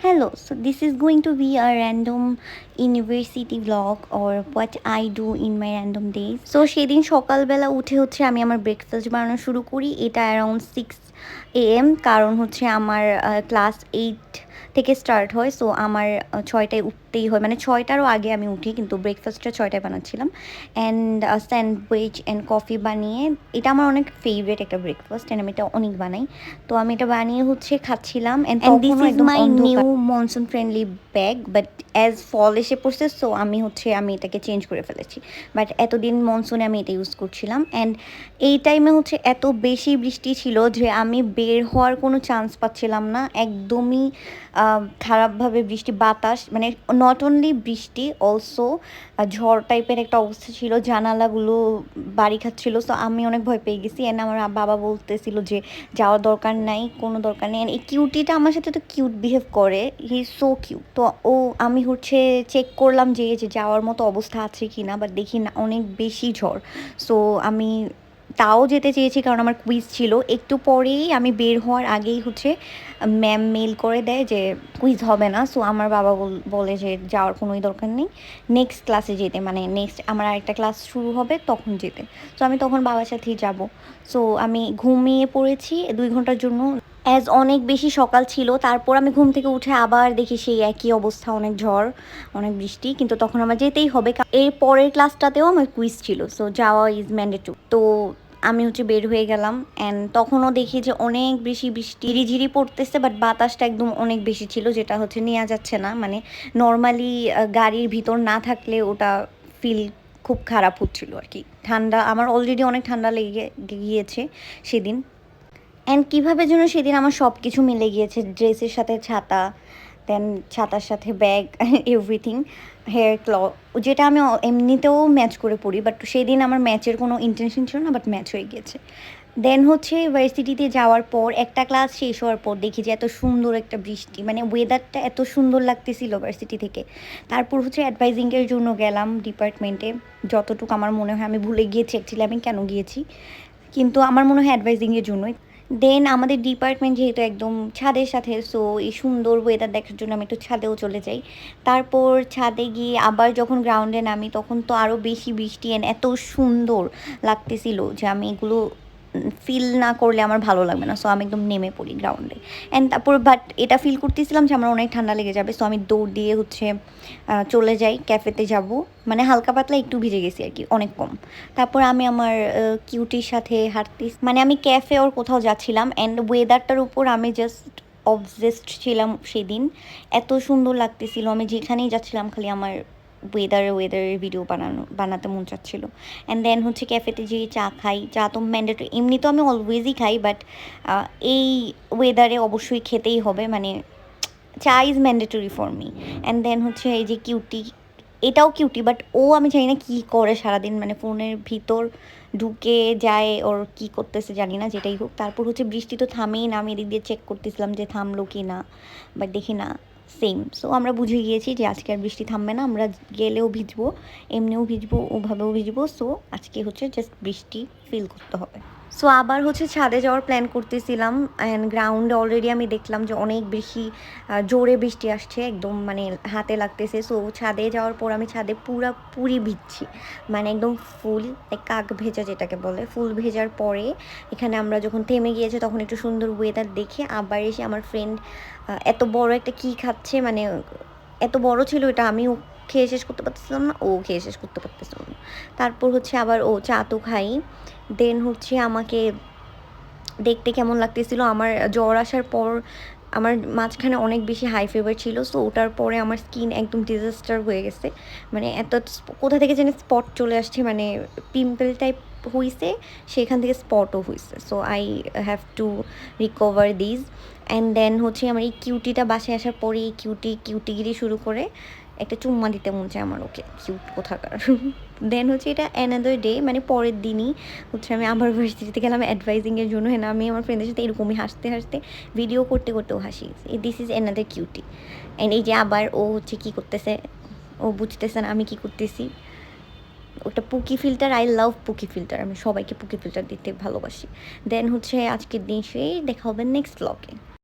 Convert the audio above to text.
Hello, so this is going to be a random university vlog or what I do in my random days. So সেদিন সকালবেলা উঠে হচ্ছে আমি আমার breakfast বানানো শুরু করি। এটা অ্যারাউন্ড 6 AM, কারণ হচ্ছে আমার ক্লাস 8 থেকে স্টার্ট হয়। সো আমার 6টায় উঠতেই হয়, মানে 6টারও আগে আমি উঠি, কিন্তু ব্রেকফাস্টটা 6টায় বানাচ্ছিলাম। অ্যান্ড স্যান্ডউইচ অ্যান্ড কফি বানিয়ে, এটা আমার অনেক ফেভারিট একটা ব্রেকফাস্ট, অ্যান্ড আমি এটা অনেক বানাই। তো আমি এটা বানিয়ে হচ্ছে খাচ্ছিলাম। And this is my new monsoon friendly bag, but as fall এসে পড়ছে, সো আমি এটাকে চেঞ্জ করে ফেলেছি। বাট এতদিন মনসুনে আমি এটা ইউজ করছিলাম। অ্যান্ড এই টাইমে হচ্ছে এত বেশি বৃষ্টি ছিল যে আমি বের হওয়ার কোনো চান্স পাচ্ছিলাম না, একদমই খারাপভাবে বৃষ্টি, বাতাস, মানে নট অনলি বৃষ্টি, অলসো ঝড় টাইপের একটা অবস্থা ছিল, জানালাগুলো বাড়ি খাচ্ছিল। সো আমি অনেক ভয় পেয়ে গেছি। অ্যান্ড আমার বাবা বলতেছিল যে যাওয়ার দরকার নাই, কোনো দরকার নেই। এই কিউটিটা আমার সাথে তো কিউট বিহেভ করে, হি ইজ সো কিউট। তো আমি হচ্ছে চেক করলাম যে যাওয়ার মতো অবস্থা আছে কি না, বাট দেখি না, অনেক বেশি ঝড়। সো আমি তাও যেতে চেয়েছি, কারণ আমার কুইজ ছিল। একটু পরেই আমি বের হওয়ার আগেই হচ্ছে ম্যাম মেল করে দেয় যে কুইজ হবে না। সো আমার বাবা বলে যে যাওয়ার কোনোই দরকার নেই, নেক্সট ক্লাসে যেতে, মানে নেক্সট আমার আরেকটা ক্লাস শুরু হবে তখন যেতে। সো আমি তখন বাবার সাথেই যাব। সো আমি ঘুমিয়ে পড়েছি 2 ঘন্টার জন্য, অ্যাজ অনেক বেশি সকাল ছিল। তারপর আমি ঘুম থেকে উঠে আবার দেখি সেই একই অবস্থা, অনেক ঝড়, অনেক বৃষ্টি, কিন্তু তখন আমার যেতেই হবে। এর পরের ক্লাসটাতেও আমার কুইজ ছিল, সো যাওয়া ইজ ম্যান্ডেটরি। তো আমি হচ্ছে বের হয়ে গেলাম। অ্যান্ড তখনও দেখি যে অনেক বেশি বৃষ্টি ঝিরিঝিরি পড়তেছে, বাট বাতাসটা একদম অনেক বেশি ছিল, যেটা হচ্ছে নেওয়া যাচ্ছে না। মানে নর্মালি গাড়ির ভিতর না থাকলে ওটা ফিল খুব খারাপ হচ্ছিল আর কি। ঠান্ডা, আমার অলরেডি অনেক ঠান্ডা লেগে গিয়েছে সেদিন। অ্যান্ড কীভাবে যেন সেদিন আমার সব কিছু মিলে গিয়েছে, ড্রেসের সাথে ছাতা, দেন ছাতার সাথে ব্যাগ, এভরিথিং, হেয়ার যেটা আমি এমনিতেও ম্যাচ করে পড়ি, বাট সেদিন আমার ম্যাচের কোনো ইন্টেনশন ছিল না, বাট ম্যাচ হয়ে গিয়েছে। দেন হচ্ছে ভার্সিটিতে যাওয়ার পর একটা ক্লাস শেষ হওয়ার পর দেখি যে এত সুন্দর একটা বৃষ্টি, মানে ওয়েদারটা এত সুন্দর লাগতেছিল ভার্সিটি থেকে। তারপর হচ্ছে অ্যাডভাইজিংয়ের জন্য গেলাম ডিপার্টমেন্টে। যতটুকু আমার মনে হয়, আমি ভুলে গিয়েছি অ্যাকচুয়ালি আমি কেন গিয়েছি, কিন্তু আমার মনে হয় অ্যাডভাইজিংয়ের জন্যই। দেন আমাদের ডিপার্টমেন্ট যেহেতু একদম ছাদের সাথে, সো এই সুন্দর ওয়েদার দেখার জন্য আমি একটু ছাদেও চলে যাই। তারপর ছাদে গিয়ে আবার যখন গ্রাউন্ডে নামি, তখন তো আরও বেশি বৃষ্টি, অ্যান্ড এত সুন্দর লাগতেছিল যে আমি এগুলো ফিল না করলে আমার ভালো লাগবে না। সো আমি একদম নেমে পড়ি গ্রাউন্ডে। অ্যান্ড তারপর বাট এটা ফিল করতেছিলাম যে আমার অনেক ঠান্ডা লেগে যাবে, সো আমি দৌড় দিয়ে হচ্ছে চলে যাই ক্যাফেতে যাব। মানে হালকা পাতলা একটু ভিজে গেছি আর কি, অনেক কম। তারপর আমি আমার কিউটির সাথে হাঁটতেছি, মানে আমি ক্যাফে ওর কোথাও যাচ্ছিলাম। অ্যান্ড ওয়েদারটার উপর আমি জাস্ট অবজেসড ছিলাম সেদিন, এত সুন্দর লাগতেছিল। আমি যেখানেই যাচ্ছিলাম খালি আমার ওয়েদারের ভিডিও বানাতে মন চাচ্ছিল। অ্যান্ড দেন হচ্ছে ক্যাফেতে যেয়ে চা খাই। চা তো ম্যান্ডেটরি, এমনি তো আমি অলওয়েজই খাই, বাট এই ওয়েদারে অবশ্যই খেতেই হবে, মানে cha is mandatory for me. And then হচ্ছে এই যে কিউটি, এটাও কিউটি, বাট আমি জানি না কী করে সারাদিন, মানে ফোনের ভিতর ঢুকে যায়, ওর কী করতেছে জানি না, যেটাই হোক। তারপর হচ্ছে বৃষ্টি তো থামেই না, আমি এদিক দিয়ে চেক করতেছিলাম যে থামলো কি না, বাট দেখি না, সেম। সো আমরা বুঝে গিয়েছি যে আজকে আর বৃষ্টি থামবে না, আমরা গেলেও ভিজবো, এমনিও ভিজবো, ওভাবেও ভিজবো। সো আজকে হচ্ছে জাস্ট বৃষ্টি ফিল করতে হবে। সো আবার হচ্ছে ছাদে যাওয়ার প্ল্যান করতেছিলাম। অ্যান্ড গ্রাউন্ডে অলরেডি আমি দেখলাম যে অনেক বেশি জোরে বৃষ্টি আসছে, একদম মানে হাতে লাগতেছে। সো ছাদে যাওয়ার পর আমি ছাদে পুরি ভিজছি, মানে একদম ফুল কাক ভেজা যেটাকে বলে, ফুল ভেজার পরে এখানে আমরা যখন থেমে গিয়েছে, তখন একটু সুন্দর ওয়েদার দেখে আবার এসে আমার ফ্রেন্ড এত বড় একটা কী খাচ্ছে, মানে এত বড় ছিল এটা, আমিও খেয়ে শেষ করতে পারতেছিলাম না, ও খেয়ে শেষ করতে পারতেছিলাম না। তারপর হচ্ছে আবার চা তো খাই। দেন হচ্ছে আমাকে দেখতে কেমন লাগতেছিল, আমার জ্বর আসার পর আমার মাঝখানে অনেক বেশি হাই ফিভার ছিল। সো ওটার পরে আমার স্কিন একদম ডিজাস্টার হয়ে গেছে, মানে এত কোথা থেকে যেন স্পট চলে আসছে, মানে পিম্পল টাইপ হয়েছে, সেখান থেকে স্পটও হয়েছে। So I have to recover this. And then হচ্ছে আমার এই কিউটিটা বাসায় আসার পরে এই কিউটিগিরি শুরু করে, একটা চুম্মা দিতে মন চায় আমার, ওকে কিউট কোথাকার। দেন হচ্ছে এটা অ্যানাদার ডে, মানে পরের দিনই হচ্ছে আমি আবার ভার্সিটিতে গেলাম অ্যাডভাইজিংয়ের জন্য। হ্যাঁ, আমি আমার ফ্রেন্ডের সাথে এরকমই হাসতে হাসতে ভিডিও করতে করতেও হাসি। This is another cutie. And এই যে আবার ও হচ্ছে কী করতেছে, ও বুঝতেছে না আমি কী করতেছি। ওটা pookie filter, I love pookie filter, আমি সবাইকে পুকি ফিল্টার দিতে ভালোবাসি। দেন হচ্ছে আজকের দিন সেই দেখা হবে নেক্সট ব্লগে।